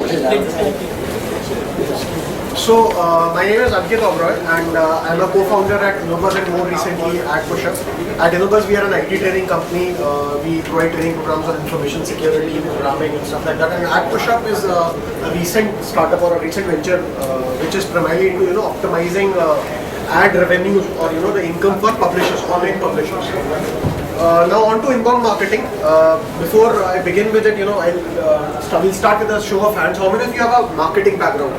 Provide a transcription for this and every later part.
So, my name is Ankit Oberoi, and I'm a co-founder at Innobuzz and more recently at Push-Up. At Innobuzz, we are an IT training company. We provide training programs on information security, programming, and stuff like that. And at Push-Up is a recent startup or a recent venture which is primarily into optimizing ad revenues or the income for publishers, online publishers. Now on to inbound marketing. Before I begin with it, we'll start with a show of hands. How many of you have a marketing background?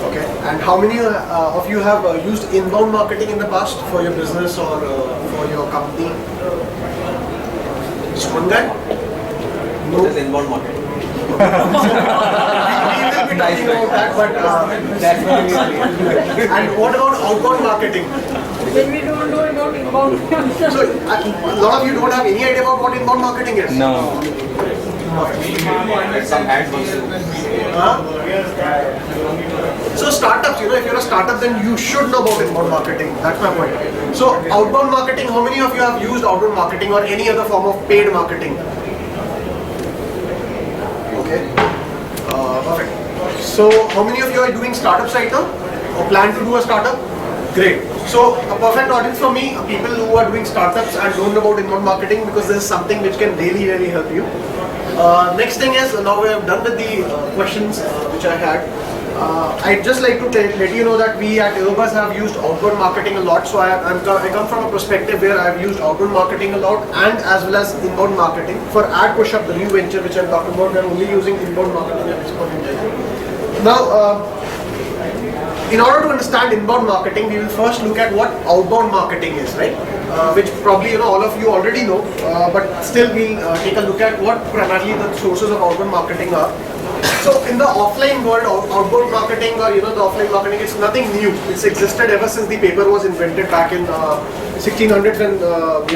Okay. And how many of you have used inbound marketing in the past for your business or for your company? Just one guy? No. What is inbound marketing? We will be talking about that, but that's what we are. And what about outbound marketing? Then we don't know about inbound. So, a lot of you don't have any idea about what inbound marketing is? No. Some ads. So startups, if you're a startup, then you should know about inbound marketing. That's my point. So outbound marketing, how many of you have used outbound marketing or any other form of paid marketing? Okay. Perfect. So how many of you are doing startups right now? Or plan to do a startup? Great. So a perfect audience for me, people who are doing startups and don't know about inbound marketing, because this is something which can really help you. Next thing is, now we have done with the questions which I had. I'd just like to let you know that we at Innobuzz have used outbound marketing a lot. So I come from a perspective where I've used outbound marketing a lot and as well as inbound marketing. For Ad Push-Up, the new venture which I'm talking about, we're only using inbound marketing at this point in time. Now, in order to understand inbound marketing, we will first look at what outbound marketing is, right? Which probably all of you already know, but still we'll take a look at what primarily the sources of outbound marketing are. So in the offline world, outbound marketing or the offline marketing is nothing new. It's existed ever since the paper was invented back in 1600s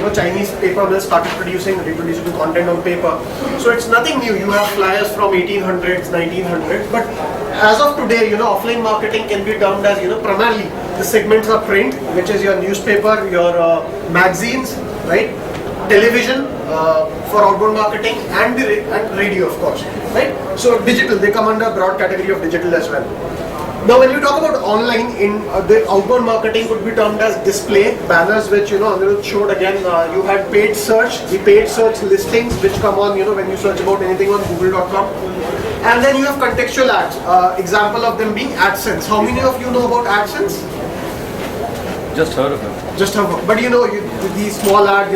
when Chinese paper mills started reproducible content on paper. So it's nothing new. You have flyers from 1800s, 1900s, but as of today, offline marketing can be termed as primarily the segments are print, which is your newspaper, your magazines, right? Television for outbound marketing and radio, of course, right? So digital, they come under a broad category of digital as well. Now when you talk about online, in the outbound marketing could be termed as display, banners which Anirudh showed again. You had paid search, the paid search listings which come on when you search about anything on google.com. And then you have contextual ads, example of them being AdSense. How many of you know about AdSense? Just heard of it. Just have, but these small ads,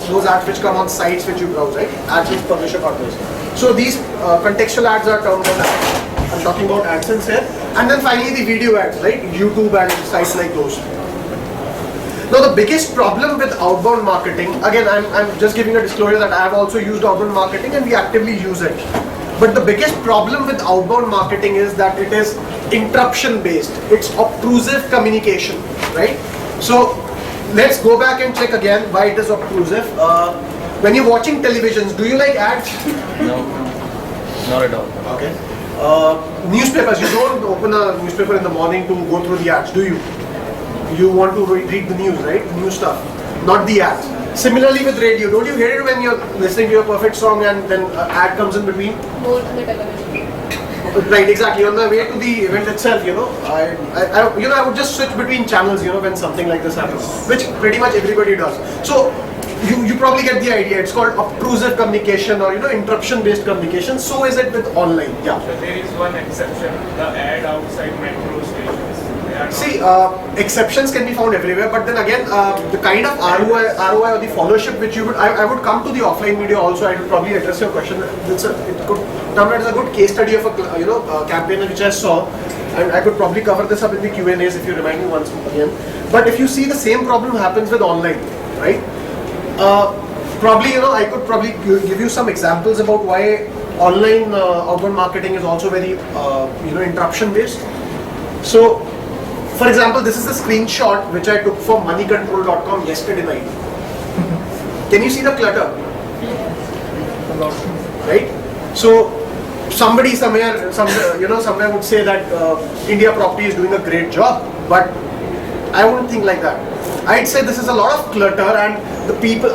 those ads which come on sites which you browse, right? AdSense publisher partners. So these contextual ads are termed as ads. I'm talking about AdSense here. And then finally the video ads, right? YouTube and sites like those. Now the biggest problem with outbound marketing, again I'm just giving a disclosure that I have also used outbound marketing and we actively use it. But the biggest problem with outbound marketing is that it is interruption based. It's obtrusive communication, right? So let's go back and check again why it is obtrusive. When you're watching televisions, do you like ads? No, not at all. Okay. Newspapers, you don't open a newspaper in the morning to go through the ads, do you? You want to read the news, right? The news stuff, not the ads. Similarly with radio, don't you hate it when you're listening to your perfect song and then an ad comes in between? More to the television. Right, exactly. On the way to the event itself, I would just switch between channels, when something like this happens, which pretty much everybody does. So you probably get the idea. It's called obtrusive communication or interruption-based communication. So is it with online? Yeah. So there is one exception: the ad outside metro stations. See, exceptions can be found everywhere, but then again, the kind of ROI or the followership which you would, I would come to the offline media also. I would probably address your question. It could come as a good case study of a campaign which I saw, and I could probably cover this up in the Q&As if you remind me once again. But if you see, the same problem happens with online, right? Probably I could probably give you some examples about why online outbound marketing is also very interruption based. So, for example, this is a screenshot which I took from moneycontrol.com yesterday night. Can you see the clutter? Right? So somebody somewhere would say that India Property is doing a great job, but I wouldn't think like that. I'd say this is a lot of clutter, and the people,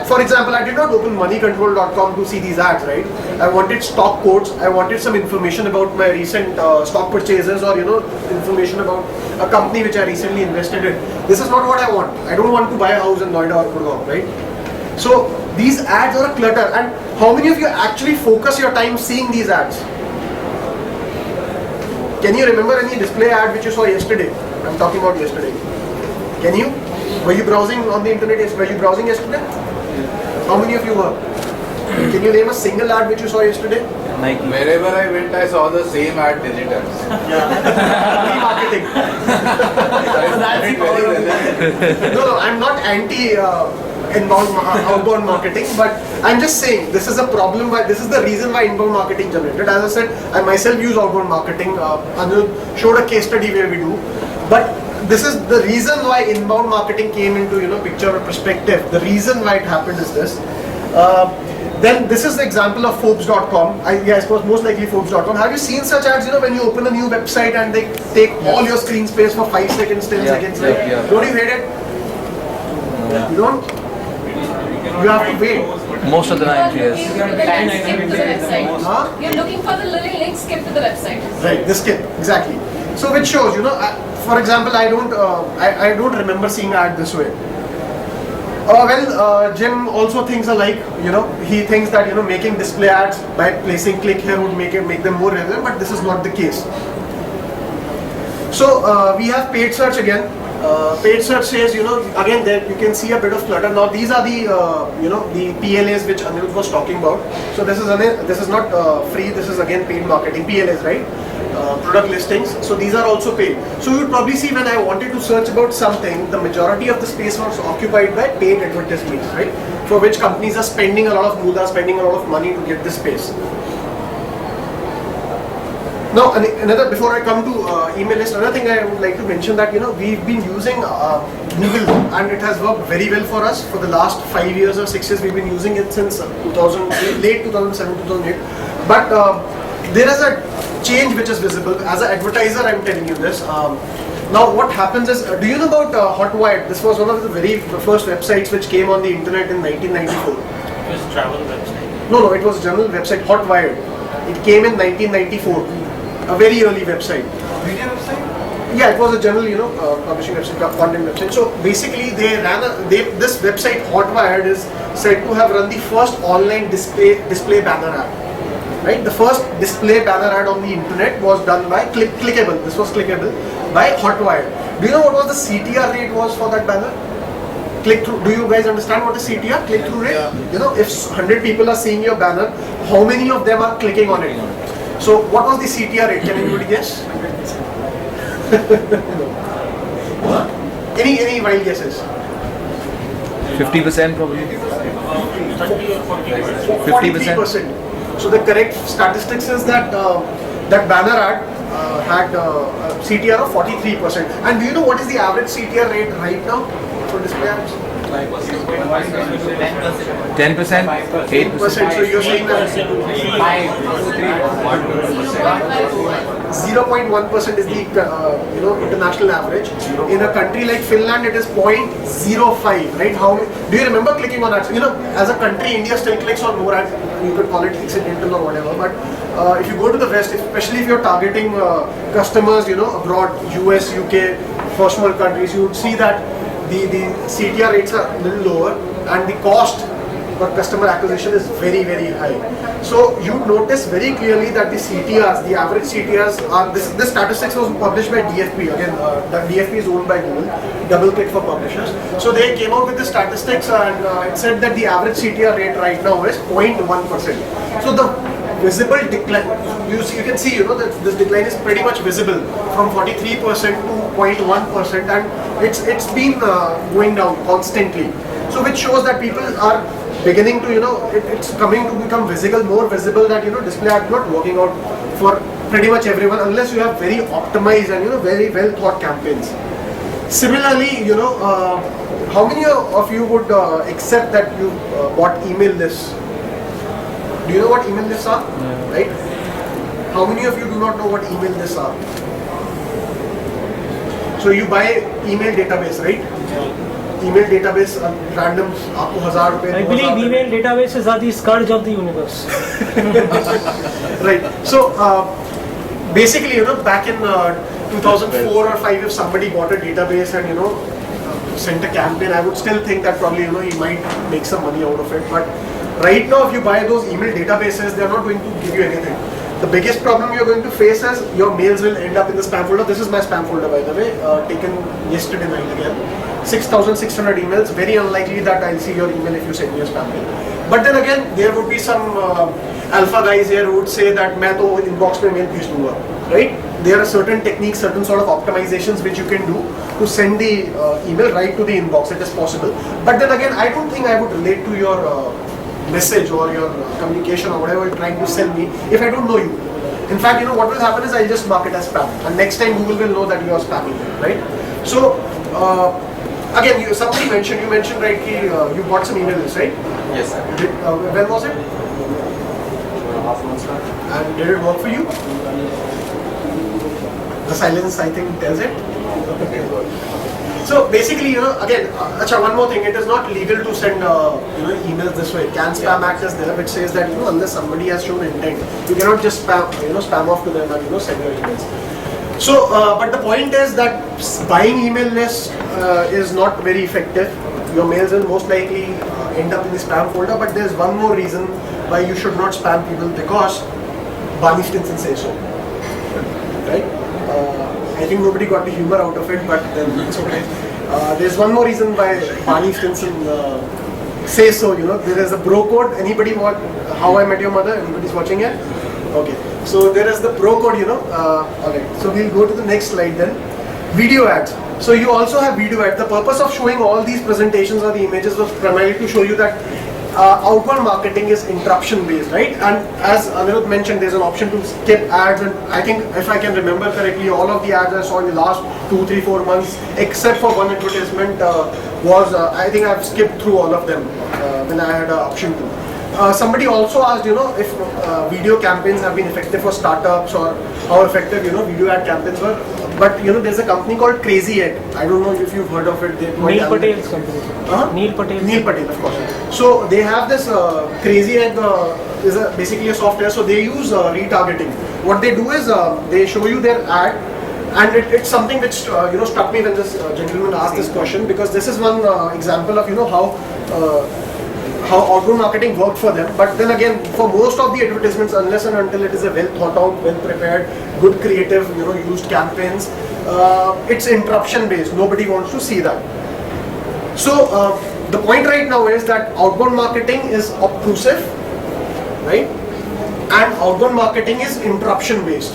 for example, I did not open moneycontrol.com to see these ads, right? I wanted stock quotes, I wanted some information about my recent stock purchases, or information about a company which I recently invested in. This is not what I want. I don't want to buy a house in Noida or Gurgaon, right? So these ads are a clutter, and how many of you actually focus your time seeing these ads? Can you remember any display ad which you saw yesterday? I'm talking about yesterday. Can you? Were you browsing on the internet? Were you browsing yesterday? How many of you were? Can you name a single ad which you saw yesterday? Nike. Wherever I went, I saw the same ad digital. Marketing. No, I'm not anti outbound marketing, but I'm just saying this is a problem. This is the reason why inbound marketing generated. As I said, I myself use outbound marketing. Anu showed a case study where we do, but this is the reason why inbound marketing came into picture or perspective. The reason why it happened is this. Then this is the example of Forbes.com. I suppose most likely Forbes.com. Have you seen such ads? When you open a new website and they take all your screen space for 5 seconds, 10 seconds, right? Don't you hate it? You don't? You have to wait. Most of the time, yes. Skip to the website. Huh? You're looking for the little link, skip to the website. Right, the skip, exactly. So which shows, for example, I don't remember seeing an ad this way. Jim also thinks alike. He thinks that making display ads by placing click here would make them more relevant, but this is not the case. So we have paid search again. Paid search says, again there you can see a bit of clutter. Now these are the the PLAs which Anirudh was talking about. So this is not free. This is again paid marketing. PLAs, right? Product listings. So these are also paid. So you would probably see when I wanted to search about something, the majority of the space was occupied by paid advertisements, right? For which companies are spending a lot of moolah, spending a lot of money to get this space. Now, before I come to email list, another thing I would like to mention that we've been using Google, and it has worked very well for us for the last 5 years or 6 years. We've been using it since late 2007, 2008. But there is a change which is visible. As an advertiser, I'm telling you this. Now, what happens is, do you know about Hotwire? This was one of the very first websites which came on the internet in 1994. It was travel website. No, it was a general website, Hotwire. It came in 1994, a very early website. Media website? Yeah, it was a general, publishing website, content website. So basically, this website, Hotwired, is said to have run the first online display banner ad. Right, the first display banner ad on the internet was done by Clickable. This was Clickable by Hotwire. Do you know what was the CTR rate was for that banner? Click through. Do you guys understand what is CTR? Click through rate. Yeah. If 100 people are seeing your banner, how many of them are clicking on it? So what was the CTR rate? Can anybody guess? Any wild guesses? 50% probably. 43%. So the correct statistics is that that banner ad had a CTR of 43%. And do you know what is the average CTR rate right now for display ads? 10%, 8%. So you're saying that 0.1% is the international average. In a country like Finland, it is 0.05. Right? How do you remember clicking on ads? As a country, India still clicks on more ads. You could call it incidental or whatever. But if you go to the West, especially if you're targeting customers, abroad, US, UK, first world countries, you would see that the CTR rates are a little lower, and the cost per customer acquisition is very, very high. So you notice very clearly that the CTRs, the average CTRs are, this statistics was published by DFP. Again, the DFP is owned by Google, DoubleClick for publishers. So they came out with the statistics, and it said that the average CTR rate right now is 0.1%. So the visible decline, you can see, that this decline is pretty much visible from 43% to 0.1%, and it's been going down constantly. So which shows that people are beginning to, it's coming to become more visible that, display ads not working out for pretty much everyone unless you have very optimized and, very well thought campaigns. Similarly, how many of you would accept that you bought email lists? Do you know what email lists are? Yeah. Right? How many of you do not know what email lists are? So So you buy email database, right? Email database, random, आपको 1000 रुपए. I believe email databases are the scourge of the universe. Right. So basically, you know, back in 2004 or 5, if somebody bought a database and sent a campaign, I would still think that probably he might make some money out of it. But right now, if you buy those email databases, they are not going to give you anything. The biggest problem you're going to face is your mails will end up in the spam folder. This is my spam folder, by the way, taken yesterday night again. 6,600 emails. Very unlikely that I'll see your email if you send me a spam mail. But then again, there would be some alpha guys here who would say that मैं तो inbox में mail भेज दूँगा, right? There are certain techniques, certain sort of optimizations which you can do to send the email right to the inbox. It is possible. But then again, I don't think I would relate to your message or your communication or whatever you're trying to sell me if I don't know you. In fact, what will happen is I'll just mark it as spam, and next time Google will know that you are spamming me, right? So again, somebody mentioned, right, you bought some emails, right? Yes, sir. When was it? Half months back. And did it work for you? The silence, I think, tells it. So basically, again, one more thing. It is not legal to send, emails this way. Can Spam Act is there, which says that unless somebody has shown intent, you cannot just spam off to them and send your emails. So, but the point is that buying email list is not very effective. Your mails will most likely end up in the spam folder. But there's one more reason why you should not spam people, because Barney Stinson says so. Right? I think nobody got the humor out of it, but then it's okay. There's one more reason why Barney Stinson says so. There is a bro code. Anybody watch How I Met Your Mother? Anybody's watching it? Okay. So there is the bro code. Alright. So we'll go to the next slide then. Video ads. So you also have video ads. The purpose of showing all these presentations or the images was primarily to show you that outbound marketing is interruption based, right? And as Anirudh mentioned, there's an option to skip ads, and I think if I can remember correctly, all of the ads I saw in the last 2, 3, 4 months, except for one advertisement, was I think I've skipped through all of them when I had an option to. Somebody also asked, if video campaigns have been effective for startups or how effective, video ad campaigns were. But there's a company called Crazy Egg. I don't know if you've heard of it. Neil Patel's company. Neil Patel. Neil Patel, of course. So they have this Crazy Egg is basically a software. So they use retargeting. What they do is they show you their ad, and it's something which struck me when this gentleman asked this question, because this is one example of how outbound marketing worked for them. But then again, for most of the advertisements, unless and until it is a well thought out, well prepared, good creative, used campaigns, it's interruption based. Nobody wants to see that. So the point right now is that outbound marketing is obtrusive, right? And outbound marketing is interruption based.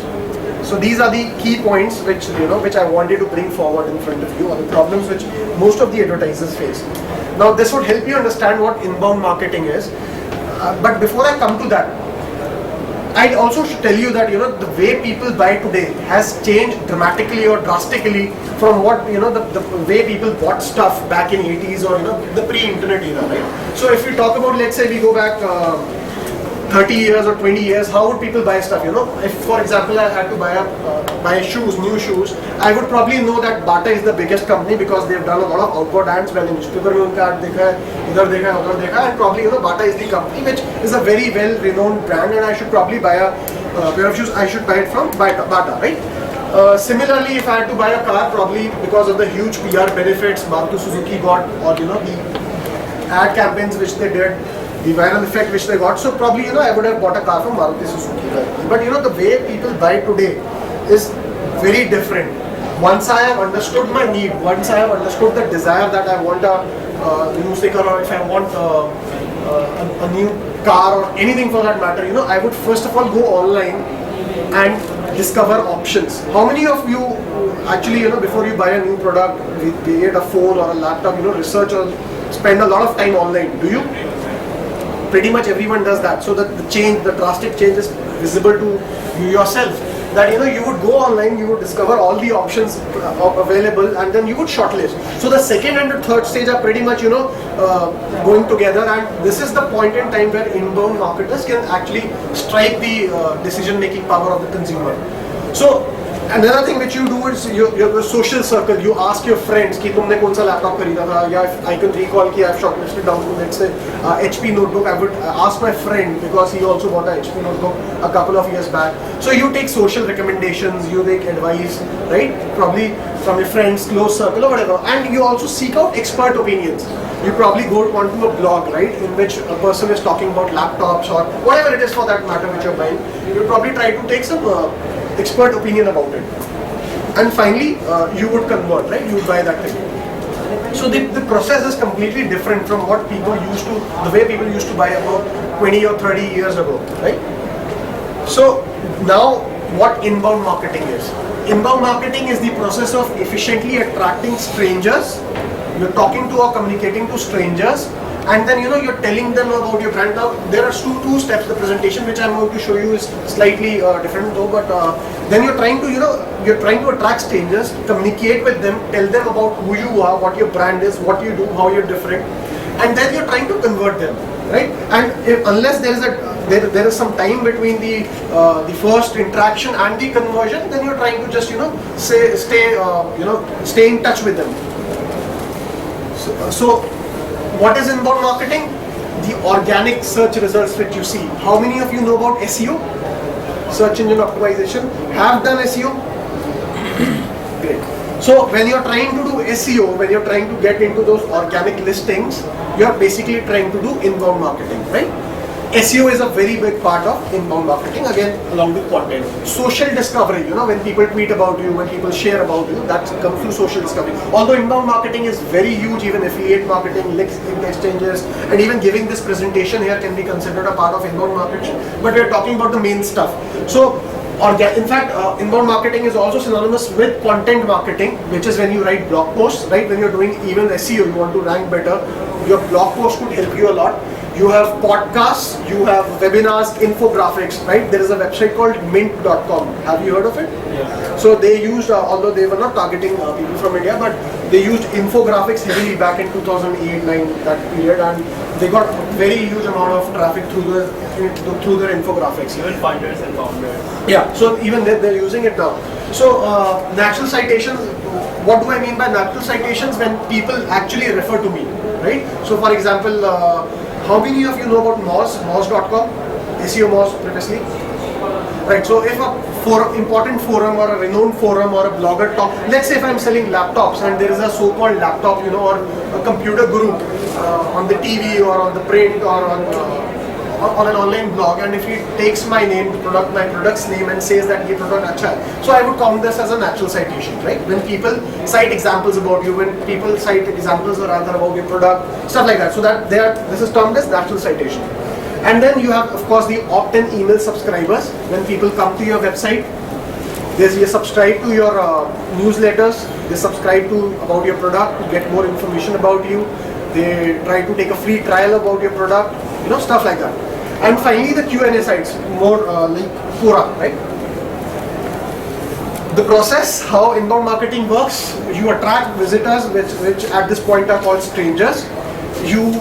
So these are the key points which I wanted to bring forward in front of you, or the problems which most of the advertisers face. Now this would help you understand what inbound marketing is. But before I come to that, I also should tell you that the way people buy today has changed dramatically or drastically from what the way people bought stuff back in 80s or the pre-internet era, right? So if we talk about, let's say we go back 30 years or 20 years, how would people buy stuff? If for example I had to buy shoes, new shoes, I would probably know that Bata is the biggest company because they've done a lot of outbound ads. Well, in newspaper mein unka ad dekha hai, idhar dekha hai, udhar dekha hai, and probably Bata is the company which is a very well renowned brand, and I should probably buy a pair of shoes. I should buy it from Bata, right? Similarly, if I had to buy a car, probably because of the huge PR benefits Maruti Suzuki got, or the ad campaigns which they did, the viral effect which they got, so probably I would have bought a car from Maruti Suzuki. But the way people buy today is very different. Once I have understood my need, once I have understood the desire that I want a new sticker, or if I want a new car or anything for that matter, I would first of all go online and discover options. How many of you actually, before you buy a new product, be it a phone or a laptop, research or spend a lot of time online? Do you? Pretty much everyone does that. So that the drastic change is visible to you yourself. That you would go online, you would discover all the options available, and then you would shortlist. So the second and the third stage are pretty much going together, and this is the point in time where inbound marketers can actually strike the decision-making power of the consumer. So Another thing which you do is your social circle. You ask your friends कि तुमने कौन सा laptop खरीदा था, या I can recall कि I've shortlisted down to, let's say, HP notebook. I would ask my friend because he also bought a HP notebook a couple of years back. So you take social recommendations, you take advice, right? Probably from your friends, close circle or whatever. And you also seek out expert opinions. You probably go onto a blog, right, in which a person is talking about laptops or whatever it is for that matter which you're buying. You probably try to take some expert opinion about it. And finally, you would convert, right? You would buy that thing. So the process is completely different from what people used to, the way people used to buy about 20 or 30 years ago, right? So now what inbound marketing is? Inbound marketing is the process of efficiently attracting strangers. You're talking to or communicating to strangers, and then you're telling them about your brand. Now there are two steps. The presentation which I'm going to show you is slightly different though, but then you're trying to attract strangers, communicate with them, tell them about who you are, what your brand is, what you do, how you're different, and then you're trying to convert them, right? And unless there is some time between the first interaction and the conversion, then you're trying to just stay in touch with them. So what is inbound marketing? The organic search results which you see. How many of you know about SEO? Search engine optimization. Have done SEO? Great. So when you're trying to do SEO, when you're trying to get into those organic listings, you're basically trying to do inbound marketing, right? SEO is a very big part of inbound marketing, again along with content. Social discovery, when people tweet about you, when people share about you, that comes through social discovery. Although inbound marketing is very huge, even affiliate marketing, links in exchanges, and even giving this presentation here can be considered a part of inbound marketing, but we're talking about the main stuff. So in fact, inbound marketing is also synonymous with content marketing, which is when you write blog posts, right? When you're doing even SEO, you want to rank better, your blog post could help you a lot. You have podcasts, you have webinars, infographics, right? There is a website called mint.com. Have you heard of it? Yeah. So they used, although they were not targeting people from India, but they used infographics heavily back in 2008-9, that period, and they got a very huge amount of traffic through their infographics. Even funders and founders. Yeah, so even they're using it now. So natural citations, what do I mean by natural citations? When people actually refer to me, right? So for example, how many of you know about Moz.com? SEO Moz previously? Right, so if a important forum or a renowned forum or a blogger talk, let's say if I'm selling laptops and there is a so-called laptop, or a computer guru on the TV or on the print or on an online blog, and if he takes my name, my product's name, and says that ye product acha hai, so I would count this as a natural citation, right? When people cite examples about you, when people cite examples or rather about your product, stuff like that. So that this is termed as natural citation. And then you have, of course, the opt-in email subscribers. When people come to your website, they subscribe to your newsletters, they subscribe to about your product to get more information about you. They try to take a free trial about your product, stuff like that. And finally, the Q&A sites, more like Quora, right? The process, how inbound marketing works, you attract visitors, which at this point are called strangers. You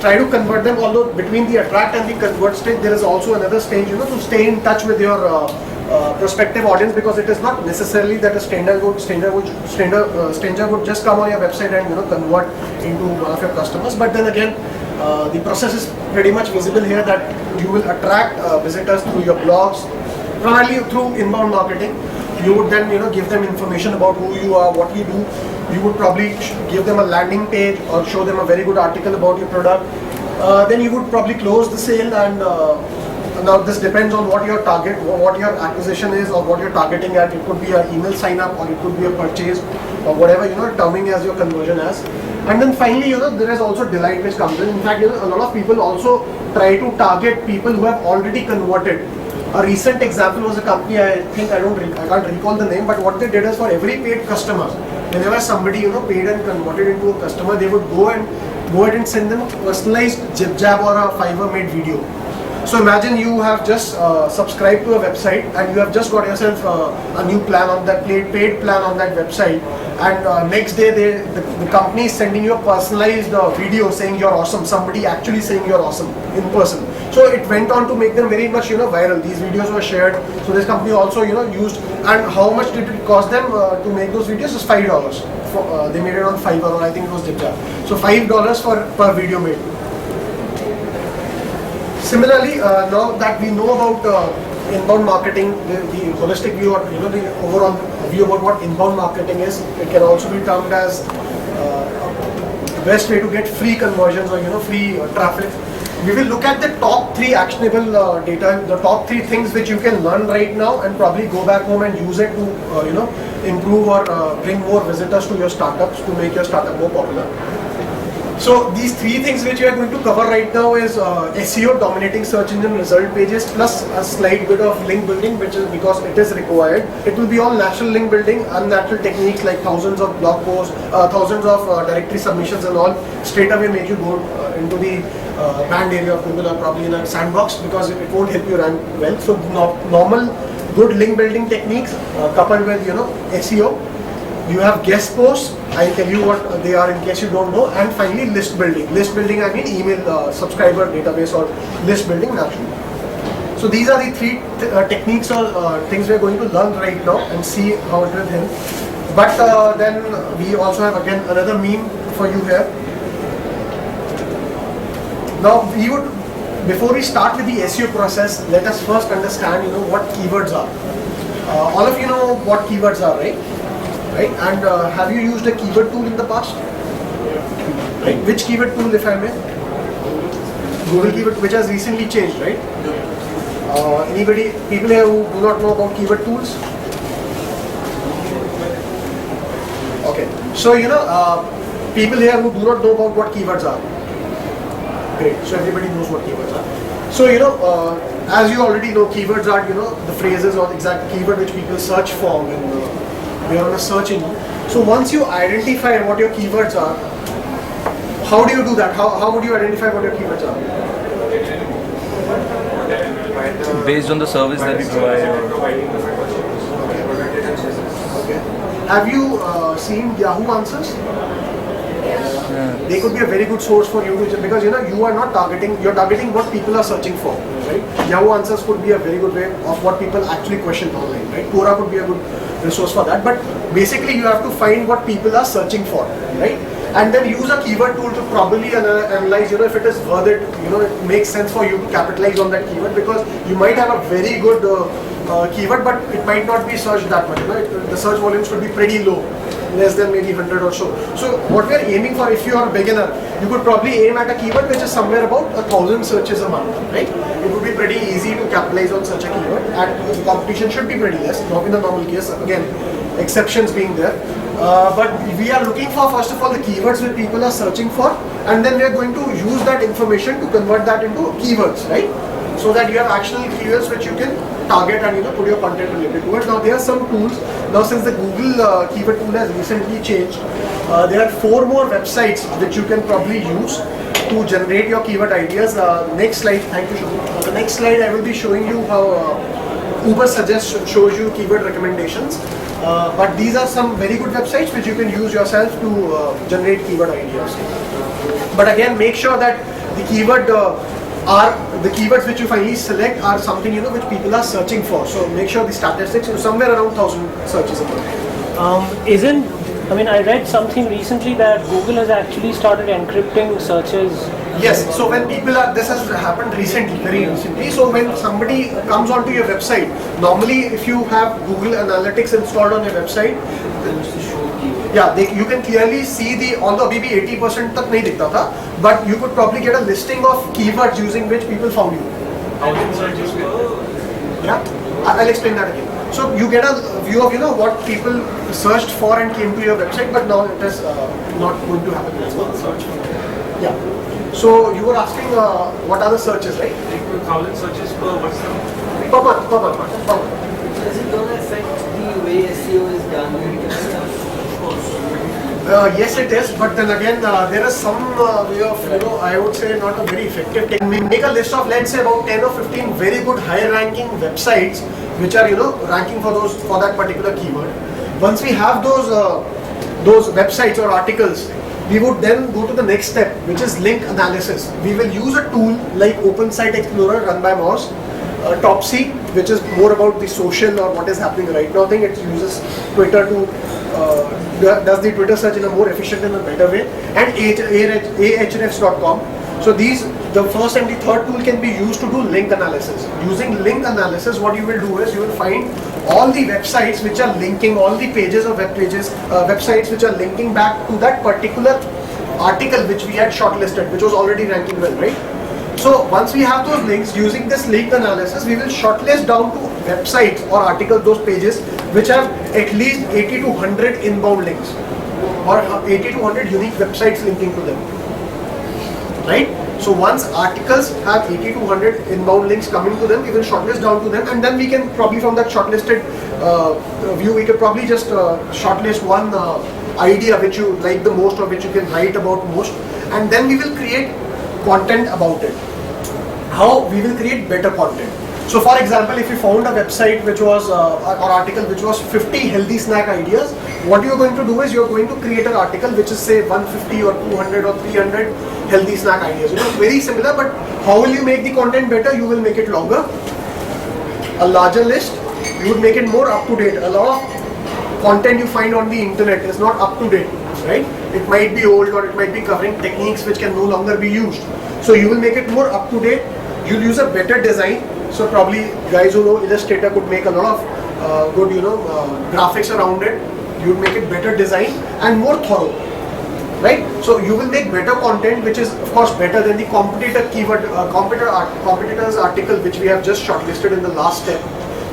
try to convert them, although between the attract and the convert stage, there is also another stage, to stay in touch with your prospective audience, because it is not necessarily that a stranger would just come on your website and convert into one of your customers. But then again, the process is pretty much visible here, that you will attract visitors through your blogs, primarily through inbound marketing. You would then give them information about who you are, what you do. You would probably give them a landing page or show them a very good article about your product. Then you would probably close the sale, and now this depends on what your target, what your acquisition is, or what you're targeting at. It could be an email sign up, or it could be a purchase, or whatever terming as your conversion as. And then finally, there is also delight which comes in. In fact, a lot of people also try to target people who have already converted. A recent example was a company, I can't recall the name, but what they did is, for every paid customer, whenever somebody paid and converted into a customer, they would go ahead and send them a personalized jib-jab or a Fiverr made video. So imagine you have just subscribed to a website and you have just got yourself a new plan on that paid plan on that website, and next day the company is sending you a personalized video saying you're awesome, somebody actually saying you're awesome in person. So it went on to make them very much viral. These videos were shared. So this company also used. And how much did it cost them to make those videos? It's $5. They made it on Fiverr, or I think it was Dipja. So $5 per video made. Similarly, now that we know about inbound marketing, the holistic view, or the overall view about what inbound marketing is, it can also be termed as best way to get free conversions or free traffic. We will look at the top 3 actionable data, the top 3 things which you can learn right now and probably go back home and use it to improve or bring more visitors to your startups, to make your startup more popular. So these 3 things which we are going to cover right now is SEO, dominating search engine result pages, plus a slight bit of link building, which is because it is required. It will be all natural link building, unnatural techniques like thousands of blog posts, thousands of directory submissions and all straight away make you go into the banned area of Google, or probably in a sandbox, because it won't help you rank well. So normal good link building techniques coupled with SEO. You have guest posts, I'll tell you what they are in case you don't know, and finally list building. List building, I mean email subscriber database or list building naturally. So these are the 3 techniques or things we're going to learn right now and see how it will help. But then we also have again another meme for you here. Now before we start with the SEO process, let us first understand what keywords are. All of you know what keywords are, right? Right? And have you used a keyword tool in the past? Right? Which keyword tool, if I may? Google keyword, which has recently changed, right? Anybody, people here who do not know about keyword tools? Okay. So people here who do not know about what keywords are. Great. So everybody knows what keywords are. So as you already know, keywords are the phrases or the exact keyword which people search for when we are on a search engine. So once you identify what your keywords are, how do you do that? How would you identify what your keywords are? Based on the service that we provide. Okay. Have you seen Yahoo Answers? They could be a very good source for you to, because you are not targeting, you're targeting what people are searching for, right? Yahoo Answers could be a very good way of what people actually question online, right? Quora could be a good resource for that, but basically you have to find what people are searching for, right? And then use a keyword tool to probably analyze, if it is worth it, it makes sense for you to capitalize on that keyword, because you might have a very good keyword, but it might not be searched that much, the search volumes could be pretty low, less than maybe 100 or so. So what we are aiming for, if you are a beginner, you could probably aim at a keyword which is somewhere about 1,000 searches a month, right? It would be pretty easy to capitalize on such a keyword, and the competition should be pretty less, not in the normal case, again, exceptions being there. But we are looking for, first of all, the keywords that people are searching for, and then we are going to use that information to convert that into keywords, right? So that you have actionable keywords which you can target and put your content related to it. Now there are some tools. Now since the Google keyword tool has recently changed, there are 4 more websites which you can probably use to generate your keyword ideas. Next slide, thank you, Shubhu. The next slide I will be showing you how Ubersuggest shows you keyword recommendations. But these are some very good websites which you can use yourself to generate keyword ideas. But again, make sure that the keyword the keywords which you finally select are something which people are searching for. So make sure the statistics are somewhere around 1,000 searches a month. I read something recently that Google has actually started encrypting searches. Yes, so when people are, this has happened recently, very recently. So when somebody comes onto your website, normally if you have Google Analytics installed on your website, you can clearly see although maybe 80% tak nahi dikhta tha, but you could probably get a listing of keywords using which people found you. Yeah, I'll explain that again. So you get a view of what people searched for and came to your website, but now it is not going to happen anymore. Yeah. So you were asking what are the searches, right? 1,000 searches per month. Per month. Does it gonna affect the way SEO is done? Yes, it is, but then again, there is some way of, I would say not a very effective technique. Make a list of, let's say, about 10 or 15 very good high-ranking websites which are, ranking for that particular keyword. Once we have those websites or articles, we would then go to the next step. which is link analysis. We will use a tool like Open Site Explorer run by Moz, Topsy, which is more about the social or what is happening right now thing. It uses Twitter to does the Twitter search in a more efficient and a better way, and ahrefs.com. So the first and the third tool can be used to do link analysis. Using link analysis, what you will do is you will find all the websites which are linking, all the pages of websites which are linking back to that particular article which we had shortlisted, which was already ranking well, right? So once we have those links, using this link analysis, we will shortlist down to websites or articles, those pages which have at least 80 to 100 inbound links or 80 to 100 unique websites linking to them, right? So once articles have 80 to 100 inbound links coming to them, we will shortlist down to them, and then we can probably from that shortlisted view, we could probably just shortlist one idea which you like the most or which you can write about most, and then we will create content about it. How we will create better content. So for example, if you found a website which was or article which was 50 healthy snack ideas, what you are going to do is you are going to create an article which is say 150 or 200 or 300 healthy snack ideas. You know, very similar, but how will you make the content better? You will make it longer, a larger list. You would make it more up to date. A lot of content you find on the internet is not up to date, right? It might be old or it might be covering techniques which can no longer be used. So you will make it more up to date. You'll use a better design. So probably guys who know Illustrator could make a lot of good, graphics around it. You'll make it better design and more thorough, right? So you will make better content, which is of course better than the competitor's article which we have just shortlisted in the last step.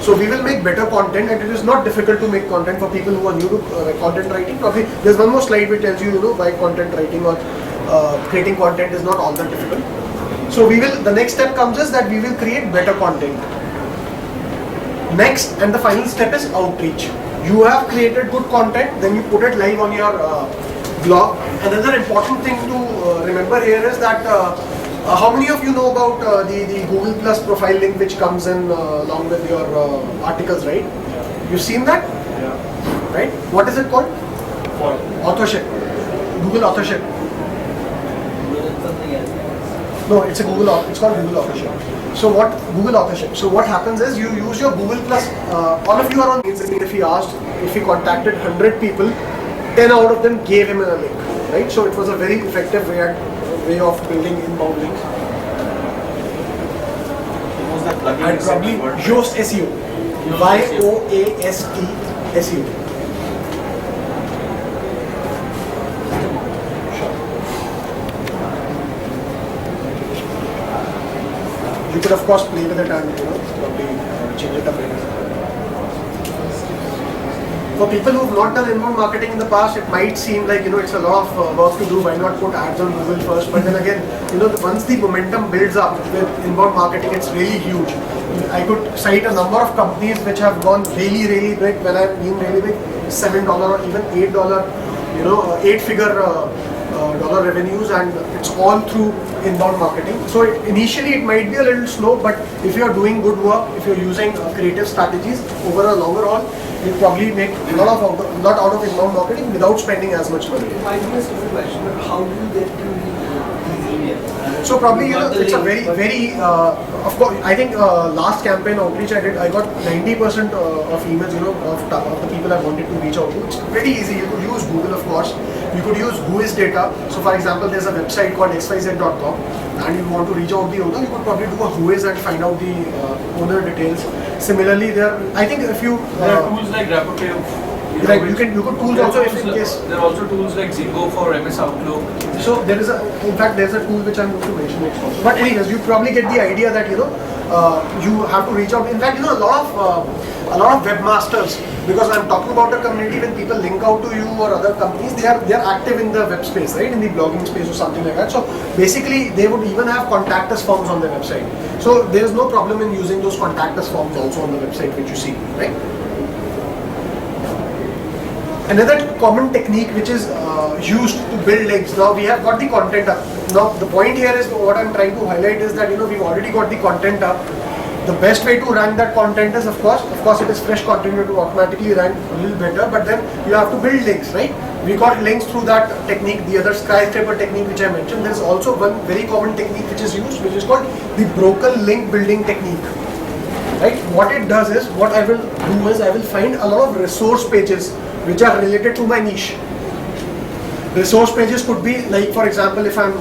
So we will make better content, and it is not difficult to make content for people who are new to content writing. Probably there's one more slide which tells you, why content writing or creating content is not all that difficult. So the next step comes is that we will create better content. Next and the final step is outreach. You have created good content, then you put it live on your blog. Another important thing to remember here is that how many of you know about the Google Plus profile link which comes in along with your articles, right? Yeah. You've seen that? Yeah. Right? What is it called? Authorship. Google Authorship. No, it's called Google Authorship. So Google Authorship. So what happens is you use your Google Plus, all of you are on LinkedIn. If he contacted 100 people, 10 out of them gave him a link, right? So it was a very effective way of building inbound links. What was that plugin? And probably Yoast SEO. YOAST SEO. You could of course play with it and probably change it up. For people who have not done inbound marketing in the past, it might seem like it's a lot of work to do. Why not put ads on Google first? But then again, once the momentum builds up with inbound marketing, it's really huge. I could cite a number of companies which have gone really, really big. When I mean really big, $7 or even $8, 8-figure dollar revenues, and it's all through inbound marketing. So initially it might be a little slow, but if you are doing good work, if you're using creative strategies over a longer haul, you probably make a lot out of inbound marketing without spending as much money. It might be a stupid question, but how do you get to these emails? So probably it's a very of course I think last campaign outreach I did, I got 90% of emails of the people I wanted to reach out to. It's very easy. You could use Google, of course. You could use Whois data. So for example, there's a website called xyz.com and you want to reach out the owner, you could probably do a Whois and find out the owner details. Similarly, I think if you there are tools like Rapportive. You could tools also if in case. There are also tools like Zingo for MS Outlook. So there's a tool which I'm going to mention next also. But anyways, you probably get the idea that you have to reach out. In fact, a lot of webmasters, because I'm talking about a community when people link out to you or other companies, they are active in the web space, right? In the blogging space or something like that. So basically, they would even have contact us forms on their website. So there is no problem in using those contact us forms also on the website which you see, right? Another common technique which is used to build links. Now we have got the content up. Now the point here is, what I'm trying to highlight is that we've already got the content up. The best way to rank that content is of course it is fresh content, to automatically rank a little better, but then you have to build links, right? We got links through that technique, the other skyscraper technique which I mentioned. There is also one very common technique which is used, which is called the broken link building technique. Right? What it does is, what I will do is I will find a lot of resource pages which are related to my niche. Resource pages could be like, for example, if I'm,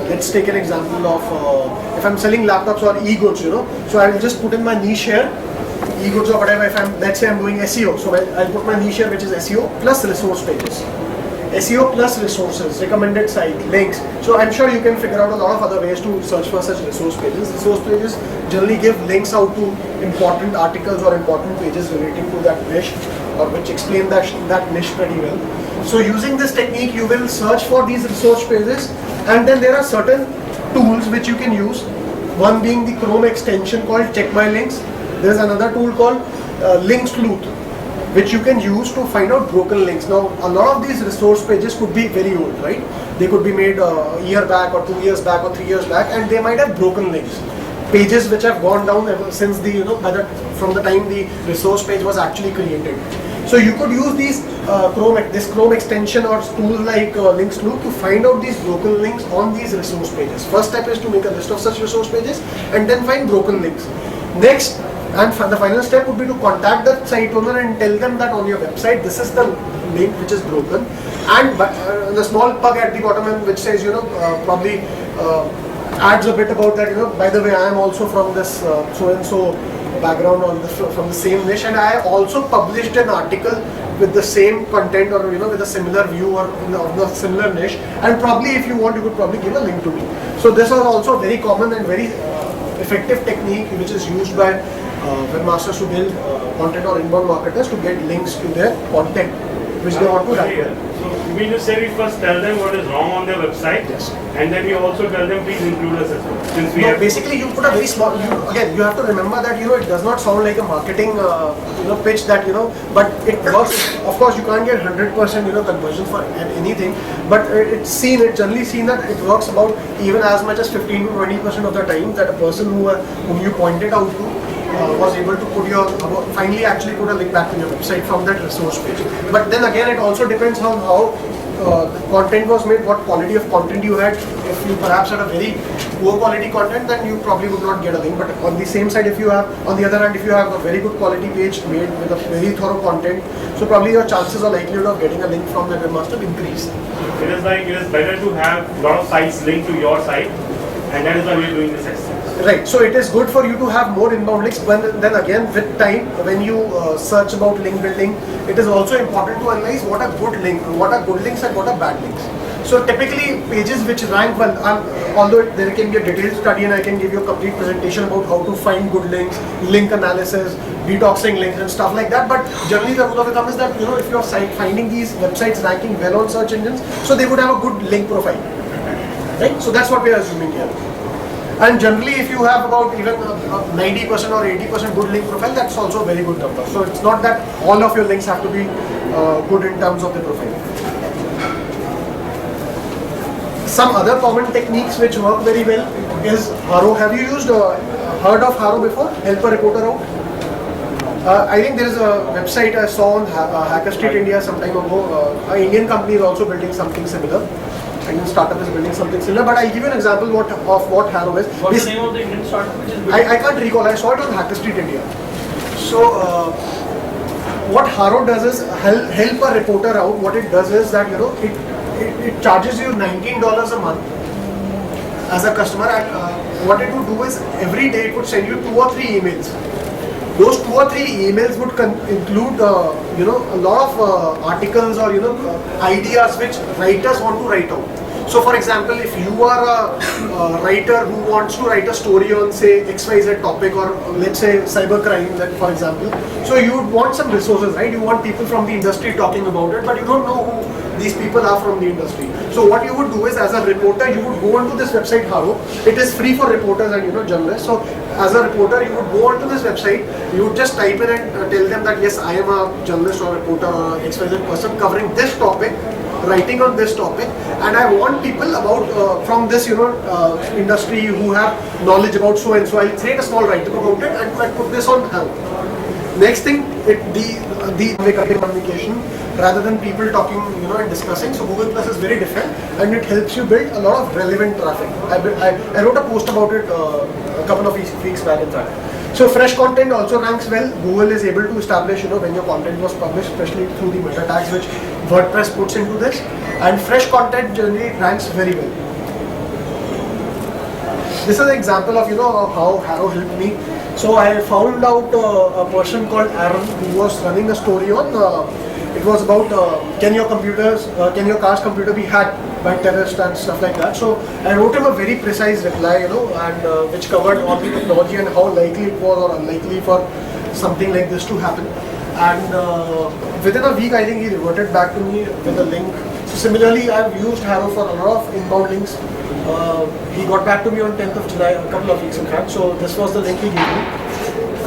let's take an example of, if I'm selling laptops or e-goods, so I will just put in my niche here, e-goods or whatever. If I'm, let's say I'm doing SEO, so I'll put my niche here, which is SEO plus resource pages. SEO plus resources, recommended site, links. So I'm sure you can figure out a lot of other ways to search for such resource pages. Resource pages generally give links out to important articles or important pages relating to that niche, or which explain that niche pretty well. So using this technique, you will search for these resource pages, and then there are certain tools which you can use. One being the Chrome extension called Check My Links. There is another tool called Link Sleuth, which you can use to find out broken links. Now, a lot of these resource pages could be very old, right? They could be made a year back or 2 years back or 3 years back, and they might have broken links. Pages which have gone down ever since the, from the time the resource page was actually created. So you could use these Chrome extension or tools like Link Sleuth to find out these broken links on these resource pages. First step is to make a list of such resource pages and then find broken links. Next, and the final step would be to contact the site owner and tell them that on your website this is the link which is broken, and the small plug at the bottom end which says probably adds a bit about that, by the way, I am also from this so and so background on from the same niche, and I also published an article with the same content or with a similar view or of the similar niche, and probably if you want you could probably give a link to me. So this is also very common and very effective technique which is used by webmasters to build content or inbound marketers to get links to their content which they want to write. So we just say we first tell them what is wrong on their website, Yes. and then we also tell them please include us as well. Since we No, have basically you put a very small, again you have to remember that it does not sound like a marketing pitch that but it works. Of course you can't get 100% conversion for anything, but it's generally seen that it works about even as much as 15 to 20% of the time that a person whom you pointed out to was able to finally actually put a link back to your website from that resource page. But then again, it also depends on how the content was made, what quality of content you had. If you perhaps had a very poor quality content, then you probably would not get a link. But on the same side, on the other hand, if you have a very good quality page made with a very thorough content, so probably your chances or likelihood of getting a link from the webmaster increase. it is better to have a lot of sites linked to your site, and that is why we are doing this exercise. Right, so it is good for you to have more inbound links, but then again with time, when you search about link building, it is also important to analyze what are good links and what are bad links. So typically pages which rank well, although there can be a detailed study and I can give you a complete presentation about how to find good links, link analysis, detoxing links and stuff like that, but generally the rule of thumb is that if you're finding these websites ranking well on search engines, so they would have a good link profile, right? So that's what we are assuming here. And generally, if you have about even 90% or 80% good link profile, that's also a very good number. So it's not that all of your links have to be good in terms of the profile. Some other common techniques which work very well is Haro. Have you heard of Haro before? Help a reporter out? I think there is a website I saw on Hacker Street India some time ago. An Indian company is also building something similar. Indian startup is building something similar, but I'll give you an example of what Haro is. What's the name of the Indian startup which is building? I can't recall. I saw it on Hacker Street India. So what Haro does is help a reporter out. What it does is that it charges you $19 a month as a customer, and what it would do is every day it would send you 2 or 3 emails. Those 2 or 3 emails would include a lot of articles or ideas which writers want to write out. So for example, if you are a writer who wants to write a story on say XYZ topic, or let's say cybercrime, for example, so you would want some resources, right? You want people from the industry talking about it, but you don't know who these people are from the industry. So what you would do is, as a reporter, you would go onto this website Haro. It is free for reporters and journalists. So as a reporter, you would go onto this website, you would just type in and tell them that yes, I am a journalist or reporter or XYZ person covering this topic, writing on this topic, and I want people about from this industry who have knowledge about so and so. I'll create a small write-up about it and I put this on Haro. Next thing, the communication rather than people talking, and discussing. So Google Plus is very different, and it helps you build a lot of relevant traffic. I wrote a post about it a couple of weeks back in fact. So fresh content also ranks well. Google is able to establish, when your content was published, especially through the meta tags which WordPress puts into this, and fresh content generally ranks very well. This is an example of how Harrow helped me. So I found out a person called Aaron who was running a story on. It was about can your car's computer be hacked by terrorists and stuff like that. So I wrote him a very precise reply, and which covered all the technology and how likely it was or unlikely for something like this to happen. And within a week, I think he reverted back to me with a link. So similarly, I've used Harrow for a lot of inbound links. He got back to me on 10th of July, a couple of weeks in fact. So this was the link he gave me,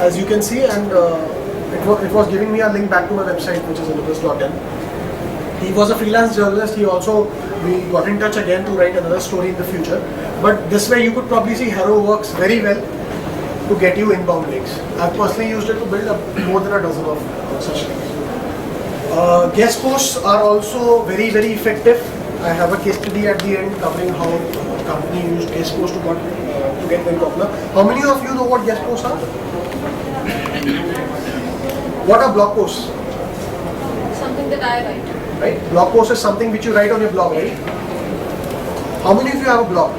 as you can see, and it was giving me a link back to my website, which is Olympus.in. He was a freelance journalist. We got in touch again to write another story in the future. But this way, you could probably see Harrow works very well to get you inbound links. I've personally used it to build more than a dozen of such links. Guest posts are also very, very effective. I have a case study at the end covering how a company used guest posts to get very popular. How many of you know what guest posts are? What are blog posts? Something that I write. Right? Blog post is something which you write on your blog, right? How many of you have a blog?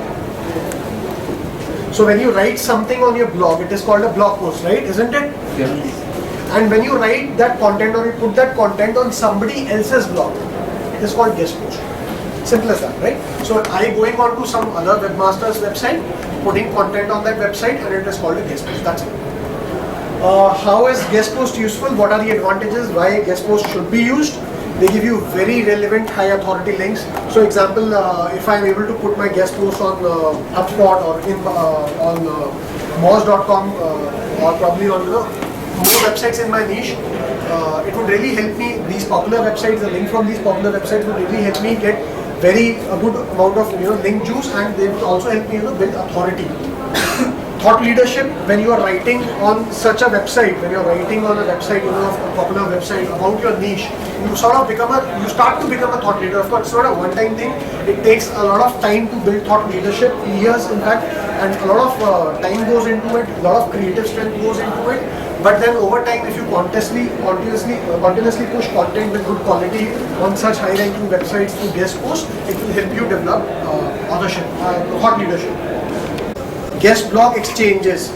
So when you write something on your blog, it is called a blog post, right? Isn't it? Yes. And when you write that content or you put that content on somebody else's blog, it is called guest post. Simple as that, right? So I going on to some other webmaster's website, putting content on that website, and it is called a guest post. That's it. How is guest post useful? What are the advantages? Why guest post should be used? They give you very relevant high authority links. So example, if I'm able to put my guest post on HubSpot or on Moz.com or probably on more websites in my niche, it would really help me. These popular websites, the link from these popular websites would really help me get a good amount of link juice, and they would also help me build authority. Thought leadership, when you are writing on such a website, when you are writing on a website, a popular website about your niche, you start to become a thought leader. Of course, it's not a one-time thing. It takes a lot of time to build thought leadership, years in fact, and a lot of time goes into it, a lot of creative strength goes into it. But then over time, if you continuously push content with good quality on such high-ranking websites through guest posts, it will help you develop authorship, thought leadership. Guest blog exchanges,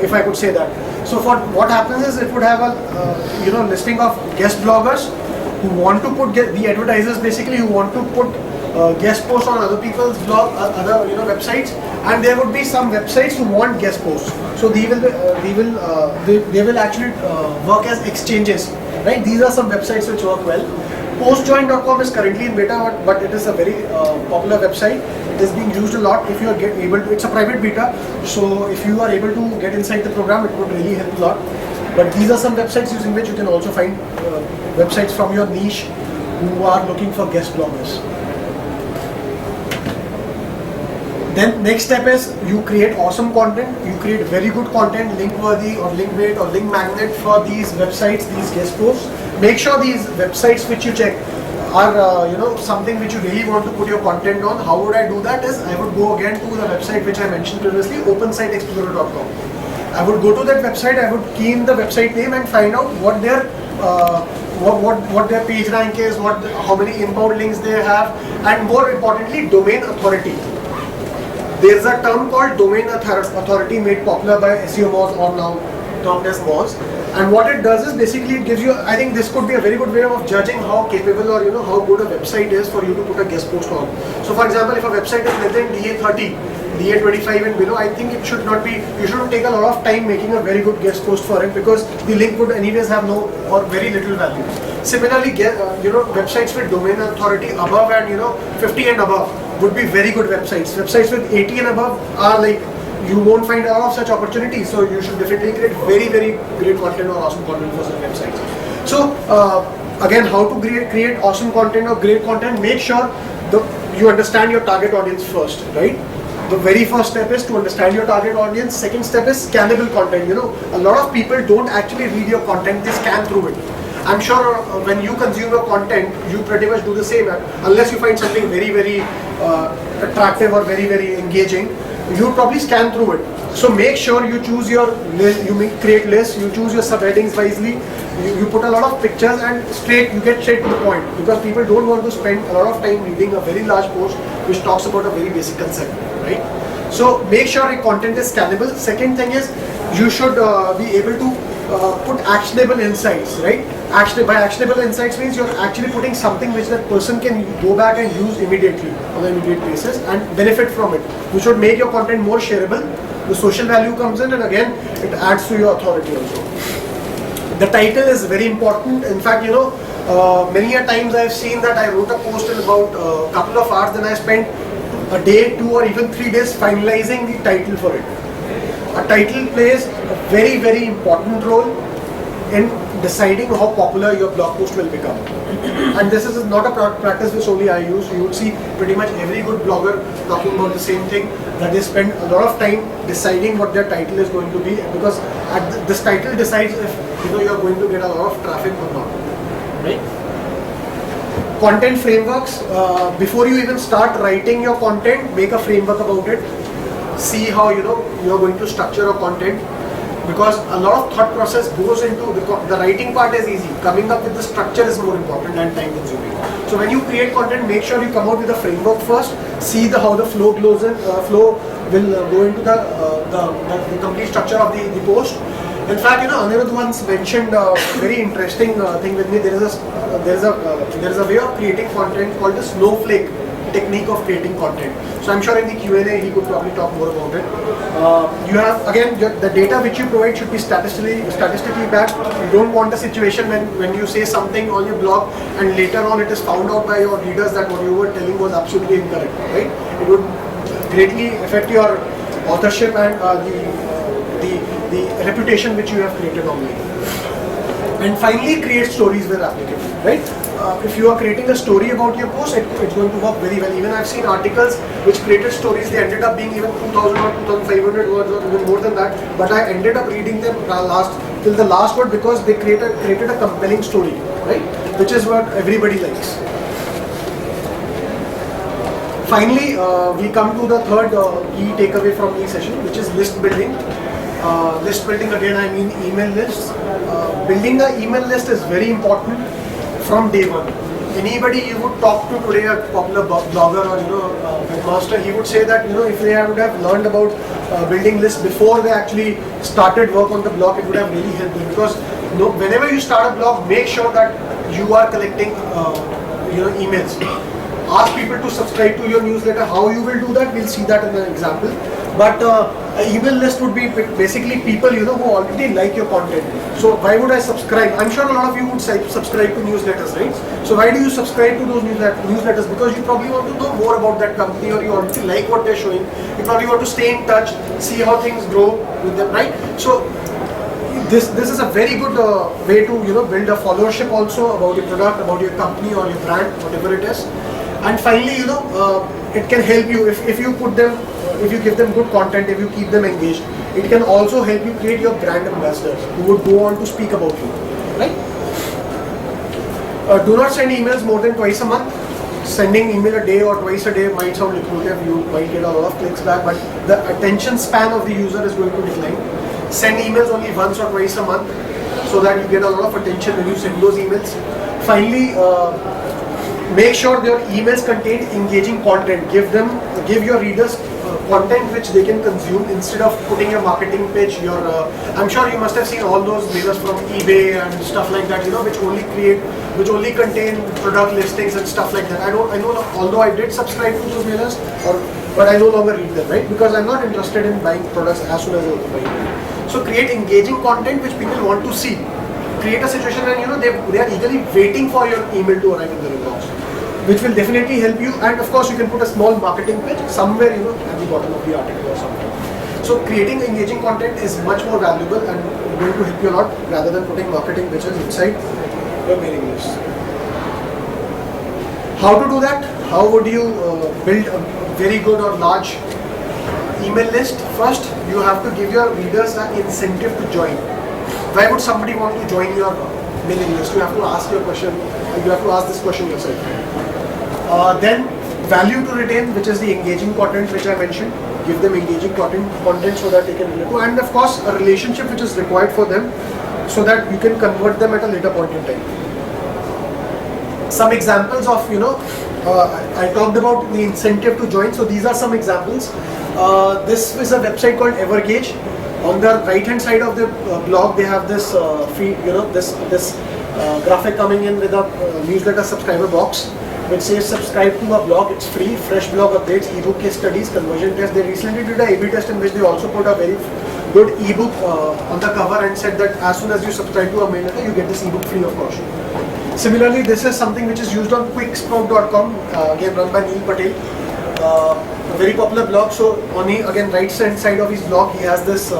if I could say that. So for what happens is it would have a listing of guest bloggers who want to put the advertisers basically who want to put guest posts on other people's blog, other websites, and there would be some websites who want guest posts. So they will actually work as exchanges, right? These are some websites which work well. Postjoin.com is currently in beta, but it is a very popular website. It is being used a lot. If you are able to, it's a private beta, so if you are able to get inside the program, it would really help a lot. But these are some websites using which you can also find websites from your niche who are looking for guest bloggers. Then next step is you create awesome content. You create very good content, link worthy or link weight or link magnet for these websites, these guest posts. Make sure these websites which you check are something which you really want to put your content on. How would I do that? Is I would go again to the website which I mentioned previously, OpenSiteExplorer.com. I would go to that website. I would key in the website name and find out what their page rank is, how many inbound links they have, and more importantly, domain authority. There is a term called domain authority made popular by SEO Moz, or now termed as Moz. And what it does is basically it gives you, I think this could be a very good way of judging how capable or how good a website is for you to put a guest post on. So for example, if a website is less than DA30, DA25 and below, I think it should not be, you shouldn't take a lot of time making a very good guest post for it, because the link would anyways have no or very little value. Similarly, websites with domain authority above and 50 and above would be very good websites. Websites with 80 and above are like, you won't find a lot of such opportunities, so you should definitely create very, very great content or awesome content for such websites. So again, how to create awesome content or great content? Make sure you understand your target audience first, right? The very first step is to understand your target audience. Second step is scannable content. You know, a lot of people don't actually read your content, they scan through it. I'm sure when you consume your content, you pretty much do the same, unless you find something very, very attractive or very, very engaging, you probably scan through it. So make sure you choose your list, create lists, you choose your subheadings wisely, you put a lot of pictures and you get straight to the point, because people don't want to spend a lot of time reading a very large post which talks about a very basic concept, right? So make sure your content is scannable. Second thing is you should be able to put actionable insights, right? By actionable insights means you're actually putting something which that person can go back and use immediately on an immediate basis and benefit from it. You should make your content more shareable. The social value comes in, and again it adds to your authority also. The title is very important. In fact, you know, many a times I've seen that I wrote a post in about a couple of hours, then I spent a day, 2 or even 3 days finalizing the title for it. A title plays a very, very important role in deciding how popular your blog post will become. And this is not a practice which only I use. You would see pretty much every good blogger talking about the same thing, that they spend a lot of time deciding what their title is going to be, because this title decides if you are going to get a lot of traffic or not. Right? Content frameworks. Before you even start writing your content, make a framework about it. See how you are going to structure your content, because a lot of thought process goes into the writing part is easy. Coming up with the structure is more important and time consuming. So when you create content, make sure you come out with a framework first. See how the flow goes in. Flow will go into the complete structure of the post. In fact, Anirudh once mentioned a very interesting thing with me. There is a way of creating content called the snowflake technique of creating content. So I'm sure in the Q&A he could probably talk more about it. You have, again, the data which you provide should be statistically backed. You don't want a situation when you say something on your blog and later on it is found out by your readers that what you were telling was absolutely incorrect, right? It would greatly affect your authorship and the reputation which you have created online. And finally, create stories where applicable, right? If you are creating a story about your post, it's going to work very well. Even I've seen articles which created stories, they ended up being even 2,000 or 2,500 words or even more than that. But I ended up reading them till the last word, because they created a compelling story, right? Which is what everybody likes. Finally, we come to the third key takeaway from the session, which is list building. List building, again, I mean email lists. Building an email list is very important from day one. Anybody you would talk to today, a popular blogger or webmaster, he would say that if they would have learned about building lists before they actually started work on the blog, it would have really helped them. Because whenever you start a blog, make sure that you are collecting emails. Ask people to subscribe to your newsletter. How you will do that, we'll see that in an example. But an email list would be basically people who already like your content. So why would I subscribe? I'm sure a lot of you would subscribe to newsletters, right? So why do you subscribe to those newsletters? Because you probably want to know more about that company, or you already like what they're showing. You probably want to stay in touch, see how things grow with them, right? So this is a very good way to build a followership also about your product, about your company or your brand, whatever it is. And finally, it can help you if you give them good content, if you keep them engaged. It can also help you create your brand ambassadors who would go on to speak about you, right? Do not send emails more than twice a month. Sending email a day or twice a day might sound lucrative. You might get a lot of clicks back, but the attention span of the user is going to decline. Send emails only once or twice a month, so that you get a lot of attention when you send those emails. Finally, make sure your emails contain engaging content. Give your readers content which they can consume, instead of putting your marketing pitch. I'm sure you must have seen all those mailers from eBay and stuff like that, which only contain product listings and stuff like that. I know. Although I did subscribe to those mailers, but I no longer read them, right? Because I'm not interested in buying products as soon as I buy them. So create engaging content which people want to see. Create a situation when they are eagerly waiting for your email to arrive in their inbox, which will definitely help you. And of course, you can put a small marketing pitch somewhere at the bottom of the article or something. So creating engaging content is much more valuable and going to help you a lot, rather than putting marketing pitches inside your mailing list. How to do that? How would you build a very good or large email list, first you have to give your readers an incentive to join. Why would somebody want to join your mailing list? You have to ask your question. You have to ask this question yourself. Then value to retain, which is the engaging content which I mentioned. Give them engaging content so that they can relate to, and of course a relationship which is required for them, so that you can convert them at a later point in time. Some examples of, I talked about the incentive to join, so these are some examples. This is a website called Evergage. On the right hand side of the blog, they have this feed, this graphic coming in with a newsletter subscriber box, which says subscribe to our blog. It's free, fresh blog updates, ebook case studies, conversion tests. They recently did a A/B test in which they also put a very good ebook on the cover and said that as soon as you subscribe to our mail letter, you get this ebook free of cost. Similarly, this is something which is used on quicksprout.com, again run by Neil Patel. A very popular blog. So on the again right hand side of his blog, he has this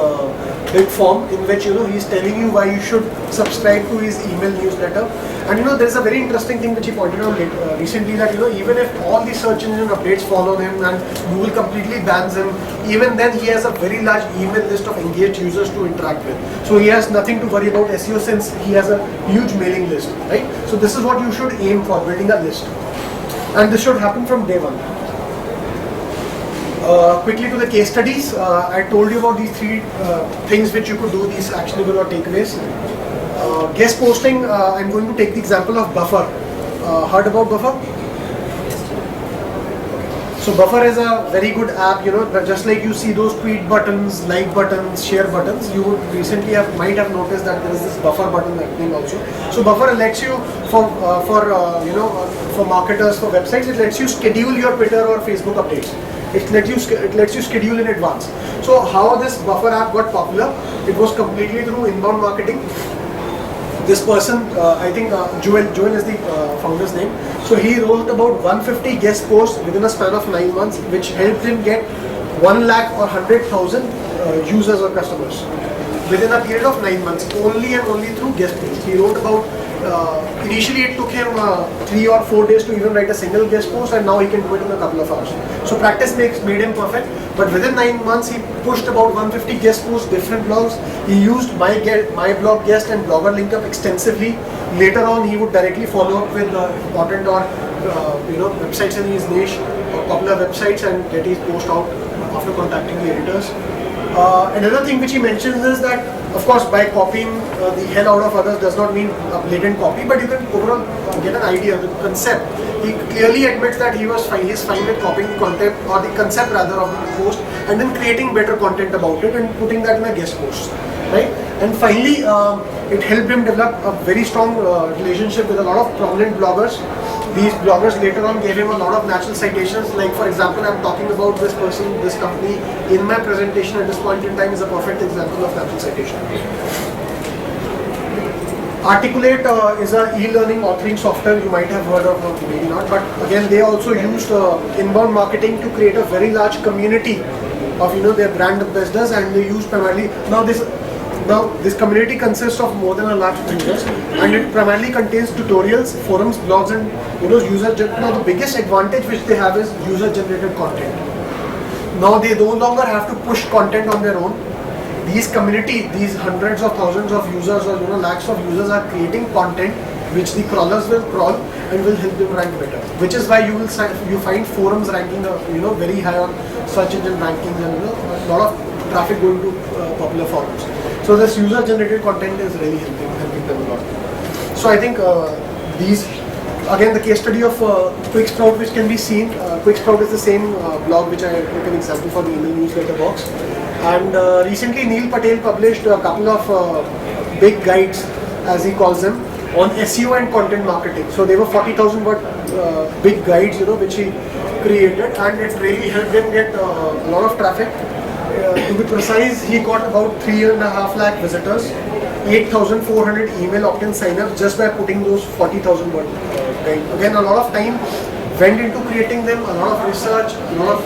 big form in which he's telling you why you should subscribe to his email newsletter. And there's a very interesting thing which he pointed out recently, that even if all the search engine updates fall on him and Google completely bans him, even then he has a very large email list of engaged users to interact with. So he has nothing to worry about SEO since he has a huge mailing list, right? So this is what you should aim for, building a list, and this should happen from day one. Quickly to the case studies. I told you about these three things which you could do, these actionable or takeaways. Guest posting, I'm going to take the example of Buffer. Heard about Buffer? So Buffer is a very good app, just like you see those tweet buttons, like buttons, share buttons, you would recently might have noticed that there is this Buffer button happening also. So Buffer lets you, for marketers, for websites, it lets you schedule your Twitter or Facebook updates. It lets you schedule in advance. So how this Buffer app got popular? It was completely through inbound marketing. This person, I think Joel is the founder's name. So he wrote about 150 guest posts within a span of 9 months, which helped him get 1 lakh or 100,000 users or customers within a period of 9 months, only and only through guest posts. He wrote about, initially it took him 3 or 4 days to even write a single guest post, and now he can do it in a couple of hours. So practice made him perfect, but within 9 months he pushed about 150 guest posts, different blogs. He used my blog guest and blogger link up extensively. Later on he would directly follow up with important or websites in his niche or popular websites and get his post out after contacting the editors. Another thing which he mentions is that, of course, by copying the hell out of others does not mean a blatant copy, but you can overall get an idea, the concept. He clearly admits that he is fine with copying the content, or the concept rather, of the post, and then creating better content about it and putting that in a guest post, right? And finally, it helped him develop a very strong relationship with a lot of prominent bloggers. These bloggers later on gave him a lot of natural citations. Like, for example, I'm talking about this person, this company in my presentation at this point in time is a perfect example of natural citation. Articulate is an e-learning authoring software you might have heard of, or maybe not, but again they also used inbound marketing to create a very large community of their brand ambassadors, and they use primarily now this community consists of more than 1 lakh users, and it primarily contains tutorials, forums, blogs, and Now the biggest advantage which they have is user-generated content. Now they no longer have to push content on their own. These hundreds of thousands of users or lakhs of users are creating content which the crawlers will crawl and will help them rank better. Which is why you find forums ranking very high on search engine rankings, and a lot of traffic going to popular forums. So this user-generated content is really helping them a lot. So I think again the case study of Quicksprout, which can be seen. Quicksprout is the same blog which I took an example for the email newsletter box. And recently Neil Patel published a couple of big guides, as he calls them, on SEO and content marketing. So they were 40,000 word big guides, which he created, and it really helped him get a lot of traffic. To be precise, he got about 3.5 lakh visitors, 8,400 email opt-in sign-ups just by putting those 40,000 word guides. Again, a lot of time went into creating them, a lot of research, a lot of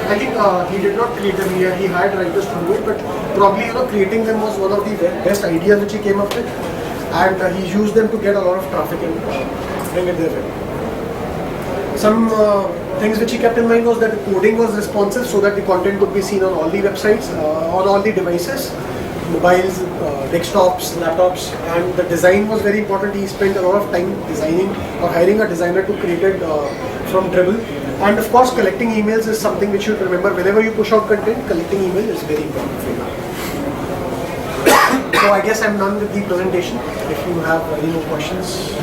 I think he did not create them here, he hired writers to do it, but probably creating them was one of the best ideas which he came up with, and he used them to get a lot of traffic and bring it their way. Some things which he kept in mind was that the coding was responsive so that the content could be seen on all the websites, on all the devices, mobiles, desktops, laptops, and the design was very important. He spent a lot of time designing or hiring a designer to create it from Dribble. And of course, collecting emails is something which you should remember. Whenever you push out content, collecting email is very important for you. So I guess I'm done with the presentation. If you have any more questions,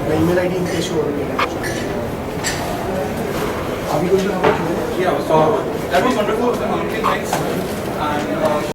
my email ID in case you want to make it. Are we going to have a Q&A? Yeah, so that was wonderful. Thanks. And